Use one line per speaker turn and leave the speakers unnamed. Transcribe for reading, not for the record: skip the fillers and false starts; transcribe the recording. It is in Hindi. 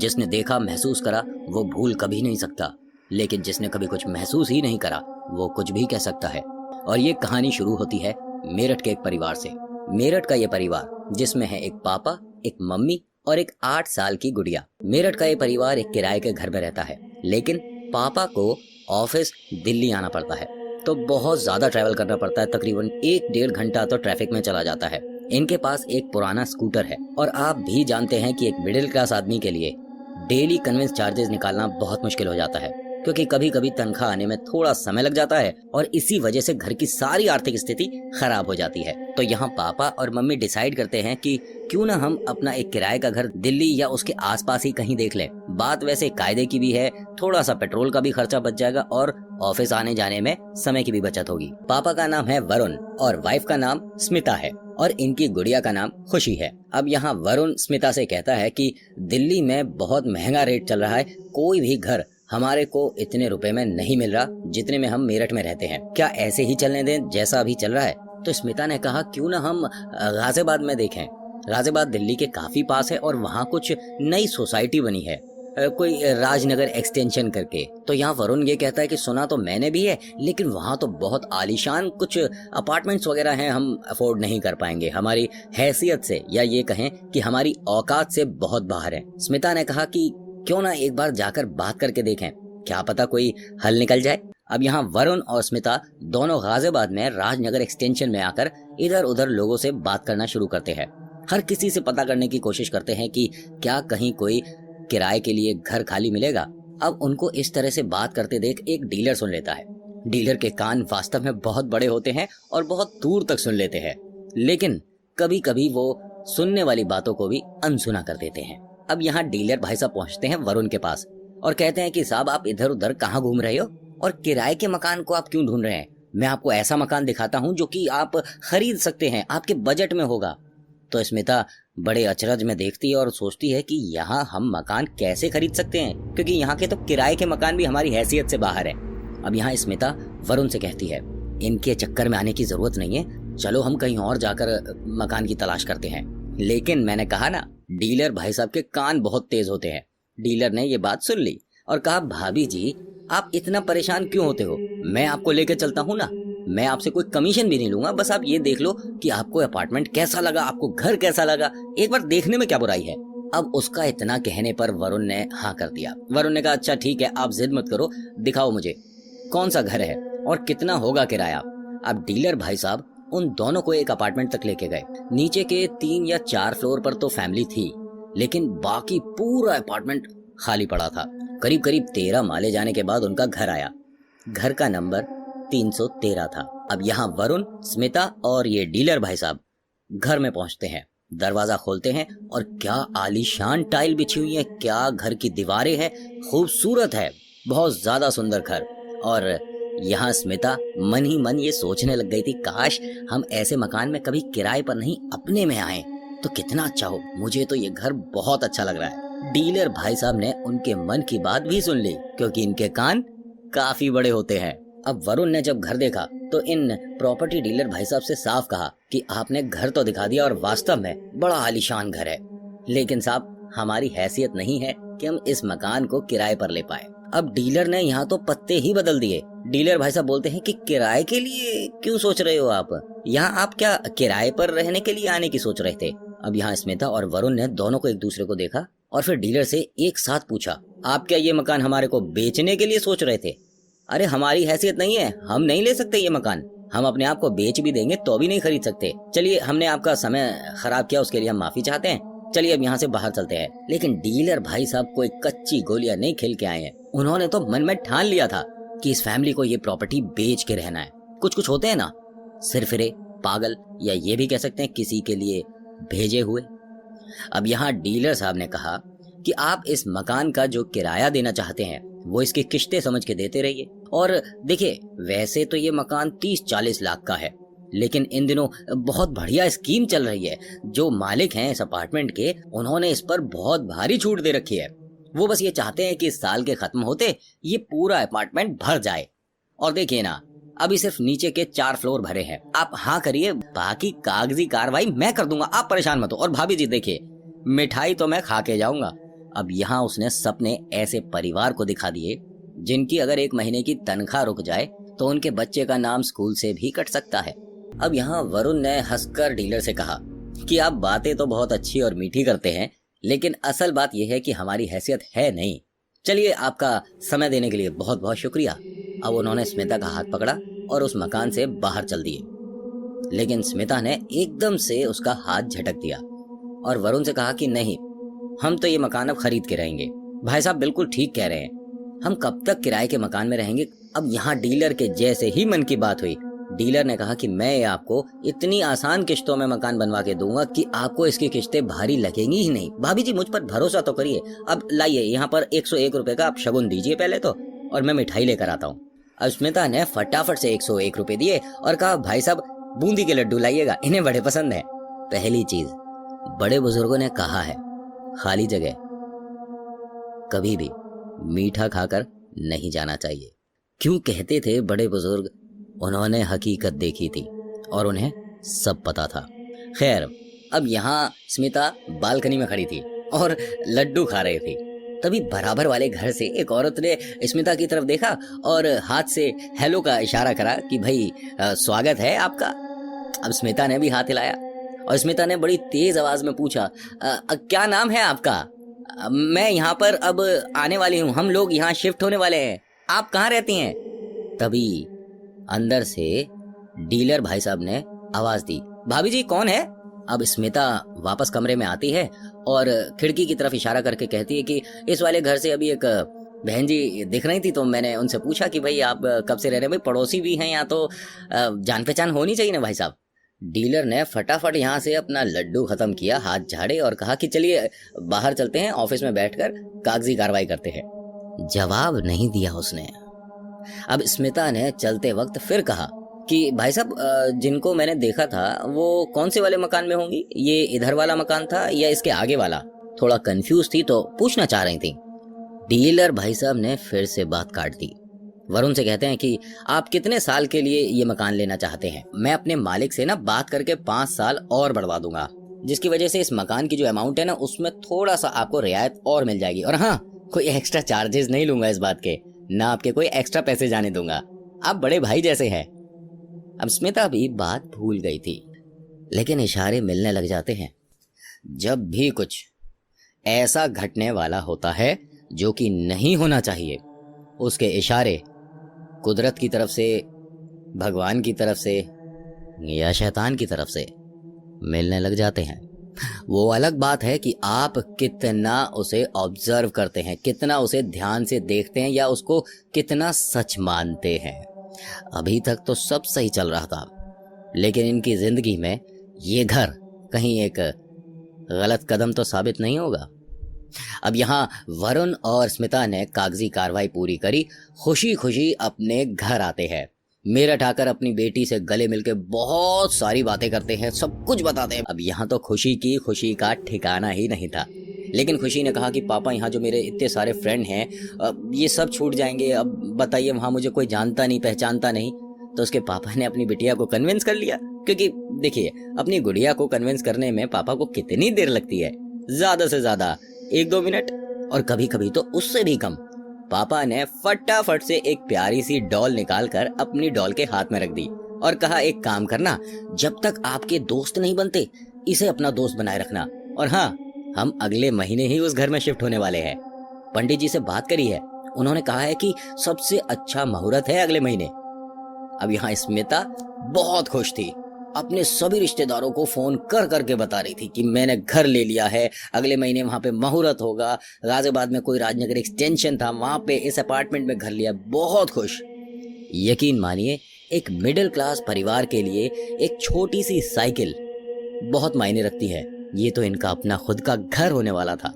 जिसने देखा महसूस करा वो भूल कभी नहीं सकता, लेकिन जिसने कभी कुछ महसूस ही नहीं करा वो कुछ भी कह सकता है। और ये कहानी शुरू होती है मेरठ के एक परिवार से। मेरठ का ये परिवार जिसमें है एक पापा, एक मम्मी और एक 8 साल की गुड़िया। मेरठ का ये परिवार एक किराए के घर में रहता है, लेकिन पापा को ऑफिस दिल्ली आना पड़ता है, तो बहुत ज्यादा ट्रैवल करना पड़ता है। तकरीबन 1-1.5 घंटा तो ट्रैफिक में चला जाता है। इनके पास एक पुराना स्कूटर है, और आप भी जानते हैं कि एक मिडिल क्लास आदमी के लिए डेली कन्वेंस चार्जेस निकालना बहुत मुश्किल हो जाता है, क्योंकि कभी कभी तनख्वाह आने में थोड़ा समय लग जाता है और इसी वजह से घर की सारी आर्थिक स्थिति खराब हो जाती है। तो यहाँ पापा और मम्मी डिसाइड करते हैं कि क्यों ना हम अपना एक किराए का घर दिल्ली या उसके आसपास ही कहीं देख लें। बात वैसे कायदे की भी है, थोड़ा सा पेट्रोल का भी खर्चा बच जाएगा और ऑफिस आने जाने में समय की भी बचत होगी। पापा का नाम है वरुण और वाइफ का नाम स्मिता है, और इनकी गुड़िया का नाम खुशी है। अब यहाँ वरुण स्मिता से कहता है कि दिल्ली में बहुत महंगा रेट चल रहा है, कोई भी घर हमारे को इतने रुपए में नहीं मिल रहा जितने में हम मेरठ में रहते हैं, क्या ऐसे ही चलने दें जैसा अभी चल रहा है। तो स्मिता ने कहा क्यों ना हम गाजियाबाद में देखें। गाजियाबाद दिल्ली के काफी पास है और वहाँ कुछ नई सोसाइटी बनी है, कोई राजनगर एक्सटेंशन करके। तो यहाँ वरुण ये कहता है कि सुना तो मैंने भी है, लेकिन वहाँ तो बहुत आलीशान कुछ अपार्टमेंट्स वगैरह हैं, हम अफोर्ड नहीं कर पाएंगे, हमारी हैसियत से या ये कहें कि हमारी औकात से बहुत बाहर है। स्मिता ने कहा कि क्यों ना एक बार जाकर बात करके देखें, क्या पता कोई हल निकल जाए। अब यहाँ वरुण और स्मिता दोनों गाजियाबाद में राजनगर एक्सटेंशन में आकर इधर उधर लोगों से बात करना शुरू करते हैं। हर किसी से पता करने की कोशिश करते हैं कि क्या कहीं कोई किराए के लिए घर खाली मिलेगा। अब उनको इस तरह से बात करते देख एक डीलर सुन लेता है। डीलर के कान वास्तव में बहुत बड़े होते हैं और बहुत दूर तक सुन लेते हैं, लेकिन कभी कभी वो सुनने वाली बातों को भी अनसुना कर देते हैं। अब यहाँ डीलर भाई साहब पहुंचते हैं वरुण के पास और कहते हैं कि साहब आप इधर उधर कहाँ घूम रहे हो और किराए के मकान को आप क्यों ढूंढ रहे हैं। मैं आपको ऐसा मकान दिखाता हूँ जो कि आप खरीद सकते हैं, आपके बजट में होगा। तो स्मिता बड़े अचरज में देखती है और सोचती है कि यहाँ हम मकान कैसे खरीद सकते हैं, क्योंकि यहाँ के तो किराए के मकान भी हमारी हैसियत से बाहर है। अब यहाँ स्मिता वरुण से कहती है इनके चक्कर में आने की जरूरत नहीं है, चलो हम कहीं और जाकर मकान की तलाश करते हैं। लेकिन मैंने कहा ना, डीलर भाई साहब के कान बहुत तेज होते हैं। डीलर ने ये बात सुन ली और कहा भाभी जी आप इतना परेशान क्यों होते हो, मैं आपको लेकर चलता हूँ ना, मैं आपसे कोई कमीशन भी नहीं लूंगा, बस आप ये देख लो कि आपको अपार्टमेंट कैसा लगा, आपको घर कैसा लगा, एक बार देखने में क्या बुराई है। अब उसका इतना कहने पर वरुण ने हाँ कर दिया। वरुण ने कहा अच्छा ठीक है, आप जिद मत करो, दिखाओ मुझे कौन सा घर है और कितना होगा किराया। अब डीलर भाई साहब उन दोनों को एक अपार्टमेंट तक लेके गए। नीचे के 3 या 4 फ्लोर पर तो फैमिली थी, लेकिन बाकी पूरा अपार्टमेंट खाली पड़ा था। करीब करीब 13 माले जाने के बाद उनका घर आया। घर का नंबर 313 था। अब यहाँ वरुण, स्मिता और ये डीलर भाई साहब घर में पहुंचते हैं, दरवाजा खोलते हैं और क्या आलीशान टाइल बिछी हुई है, क्या घर की दीवारें हैं, खूबसूरत है, बहुत ज्यादा सुंदर घर। और यहाँ स्मिता मन ही मन ये सोचने लग गई थी काश हम ऐसे मकान में कभी किराए पर नहीं अपने में आए तो कितना अच्छा हो, मुझे तो ये घर बहुत अच्छा लग रहा है। डीलर भाई साहब ने उनके मन की बात भी सुन ली, क्योंकि इनके कान काफी बड़े होते हैं। अब वरुण ने जब घर देखा तो इन प्रॉपर्टी डीलर भाई साहब से साफ कहा कि आपने घर तो दिखा दिया और वास्तव में बड़ा आलीशान घर है, लेकिन साहब हमारी हैसियत नहीं है कि हम इस मकान को किराए पर ले पाए। अब डीलर ने यहाँ तो पत्ते ही बदल दिए। डीलर भाई साहब बोलते हैं कि किराए के लिए क्यों सोच रहे हो आप, यहाँ आप क्या किराए पर रहने के लिए आने की सोच रहे थे। अब यहाँ स्मिता और वरुण ने दोनों को एक दूसरे को देखा और फिर डीलर से एक साथ पूछा आप क्या ये मकान हमारे को बेचने के लिए सोच रहे थे। अरे हमारी हैसियत नहीं है, हम नहीं ले सकते ये मकान, हम अपने आप को बेच भी देंगे तो भी नहीं खरीद सकते। चलिए हमने आपका समय खराब किया, उसके लिए हम माफी चाहते हैं, चलिए अब यहाँ से बाहर चलते हैं। लेकिन डीलर भाई साहब कोई कच्ची गोलियां नहीं खेल के आए हैं, उन्होंने तो मन में ठान लिया था कि इस फैमिली को ये प्रॉपर्टी बेच के रहना है। कुछ होते हैं ना सिरफिरे, पागल, या ये भी कह सकते हैं किसी के लिए भेजे हुए। अब यहाँ डीलर साहब ने कहा कि आप इस मकान का जो किराया देना चाहते हैं वो इसकी किश्तें समझ के देते रहिए। और देखिए वैसे तो ये मकान 30-40 लाख का है, लेकिन इन दिनों बहुत बढ़िया स्कीम चल रही है। जो मालिक हैं इस अपार्टमेंट के, उन्होंने इस पर बहुत भारी छूट दे रखी है। वो बस ये चाहते हैं कि इस साल के खत्म होते ये पूरा अपार्टमेंट भर जाए। और देखिए ना, अभी सिर्फ नीचे के 4 फ्लोर भरे हैं, आप हाँ करिए, बाकी कागजी कार्रवाई मैं कर दूंगा, आप परेशान मत हो। और भाभी जी देखिए, मिठाई तो मैं खा के जाऊंगा, अब यहाँ उसने सपने ऐसे परिवार को दिखा दिए जिनकी अगर 1 महीने की तनख्वाह रुक जाए तो उनके बच्चे का नाम स्कूल से भी कट सकता है। अब यहाँ वरुण ने हंसकर डीलर से कहा कि आप बातें तो बहुत अच्छी और मीठी करते हैं, लेकिन असल बात यह है कि हमारी हैसियत है नहीं। चलिए, आपका समय देने के लिए बहुत बहुत शुक्रिया। अब उन्होंने स्मिता का हाथ पकड़ा और उस मकान से बाहर चल दिए, लेकिन स्मिता ने एकदम से उसका हाथ झटक दिया और वरुण से कहा कि नहीं, हम तो ये मकान अब खरीद के रहेंगे। भाई साहब बिल्कुल ठीक कह रहे हैं, हम कब तक किराए के मकान में रहेंगे। अब यहाँ डीलर के जैसे ही मन की बात हुई, डीलर ने कहा कि मैं आपको इतनी आसान किश्तों में मकान बनवा के दूंगा कि आपको इसकी किश्तें भारी लगेंगी ही नहीं। भाभी जी मुझ पर भरोसा तो करिए। अब लाइए यहाँ पर 101 रुपए का आप शगुन दीजिए पहले तो, और मैं मिठाई लेकर आता हूँ। अब स्मिता ने फटाफट से 101 रुपए दिए और कहा भाई साहब बूंदी के लड्डू लाइएगा, इन्हें बड़े पसंद है। पहली चीज, बड़े बुजुर्गों ने कहा है खाली जगह कभी भी मीठा खाकर नहीं जाना चाहिए। क्यों कहते थे बड़े बुजुर्ग? उन्होंने हकीकत देखी थी और उन्हें सब पता था। खैर, अब यहाँ स्मिता बालकनी में खड़ी थी और लड्डू खा रही थी। तभी बराबर वाले घर से एक औरत ने स्मिता की तरफ देखा और हाथ से हेलो का इशारा करा कि भाई स्वागत है आपका। अब स्मिता ने भी हाथ हिलाया और स्मिता ने बड़ी तेज आवाज में पूछा क्या नाम है आपका? मैं यहाँ पर अब आने वाली हूँ, हम लोग यहाँ शिफ्ट होने वाले हैं, आप कहाँ रहती हैं? तभी अंदर से डीलर भाई साहब ने आवाज दी, भाभी जी कौन है? अब स्मिता वापस कमरे में आती है और खिड़की की तरफ इशारा करके कहती है कि इस वाले घर से अभी एक बहन जी दिख रही थी, तो मैंने उनसे पूछा कि भाई आप कब से रह रहे हैं? भाई पड़ोसी भी हैं यहाँ, तो जान पहचान होनी चाहिए ना भाई साहब। डीलर ने फटाफट यहाँ से अपना लड्डू खत्म किया, हाथ झाड़े और कहा कि चलिए बाहर चलते हैं, ऑफिस में बैठकर कागजी कार्रवाई करते हैं। जवाब नहीं दिया उसने। अब स्मिता ने चलते वक्त फिर कहा कि भाई साहब जिनको मैंने देखा था वो कौन से वाले मकान में होंगी? ये इधर वाला मकान था या इसके आगे वाला? थोड़ा कंफ्यूज थी तो पूछना चाह रही थी। डीलर भाई साहब ने फिर से बात काट दी। वरुण से कहते हैं कि आप कितने साल के लिए ये मकान लेना चाहते हैं? मैं अपने मालिक से ना बात करके 5 साल और बढ़वा दूंगा, जिसकी वजह से इस मकान की जो अमाउंट है ना उसमें थोड़ा सा आपको रियायत और मिल जाएगी। और हाँ, कोई एक्स्ट्रा चार्जेस नहीं लूंगा इस बात के, ना आपके कोई एक्स्ट्रा पैसे जाने दूंगा, आप बड़े भाई जैसे हैं। अब स्मिता भी बात भूल गई थी, लेकिन इशारे मिलने लग जाते हैं। जब भी कुछ ऐसा घटने वाला होता है जो कि नहीं होना चाहिए, उसके इशारे कुदरत की तरफ से, भगवान की तरफ से या शैतान की तरफ से मिलने लग जाते हैं। वो अलग बात है कि आप कितना उसे ऑब्जर्व करते हैं, कितना उसे ध्यान से देखते हैं या उसको कितना सच मानते हैं। अभी तक तो सब सही चल रहा था, लेकिन इनकी जिंदगी में ये घर कहीं एक गलत कदम तो साबित नहीं होगा। अब यहाँ वरुण और स्मिता ने कागजी कार्रवाई पूरी करी, खुशी खुशी अपने घर आते हैं। मेरठ आकर अपनी बेटी से गले मिलके बहुत सारी बातें करते हैं, सब कुछ बताते हैं। अब यहाँ तो खुशी का ठिकाना ही नहीं था, लेकिन खुशी ने कहा कि पापा यहाँ जो मेरे इतने सारे फ्रेंड हैं ये सब छूट जाएंगे। अब बताइए, वहाँ मुझे कोई जानता नहीं पहचानता नहीं। तो उसके पापा ने अपनी बिटिया को कन्विंस कर लिया, क्योंकि देखिए अपनी गुड़िया को कन्विंस करने में पापा को कितनी देर लगती है, ज्यादा से ज्यादा 1-2 मिनट, और कभी कभी तो उससे भी कम। पापा ने फटाफट से एक प्यारी सी डॉल निकालकर अपनी डॉल के हाथ में रख दी और कहा एक काम करना, जब तक आपके दोस्त नहीं बनते इसे अपना दोस्त बनाए रखना। और हाँ, हम अगले महीने ही उस घर में शिफ्ट होने वाले हैं। पंडित जी से बात करी है, उन्होंने कहा है कि सबसे अच्छा मुहूर्त है अगले महीने। अब यहाँ स्मिता बहुत खुश थी, अपने सभी रिश्तेदारों को फोन कर करके बता रही थी कि मैंने घर ले लिया है, अगले महीने वहां पे मुहूर्त होगा। गाजियाबाद में कोई राजनगर एक्सटेंशन था, वहां पे इस अपार्टमेंट में घर लिया, बहुत खुश। यकीन मानिए, एक मिडिल क्लास परिवार के लिए एक छोटी सी साइकिल बहुत मायने रखती है। ये तो इनका अपना खुद का घर होने वाला था।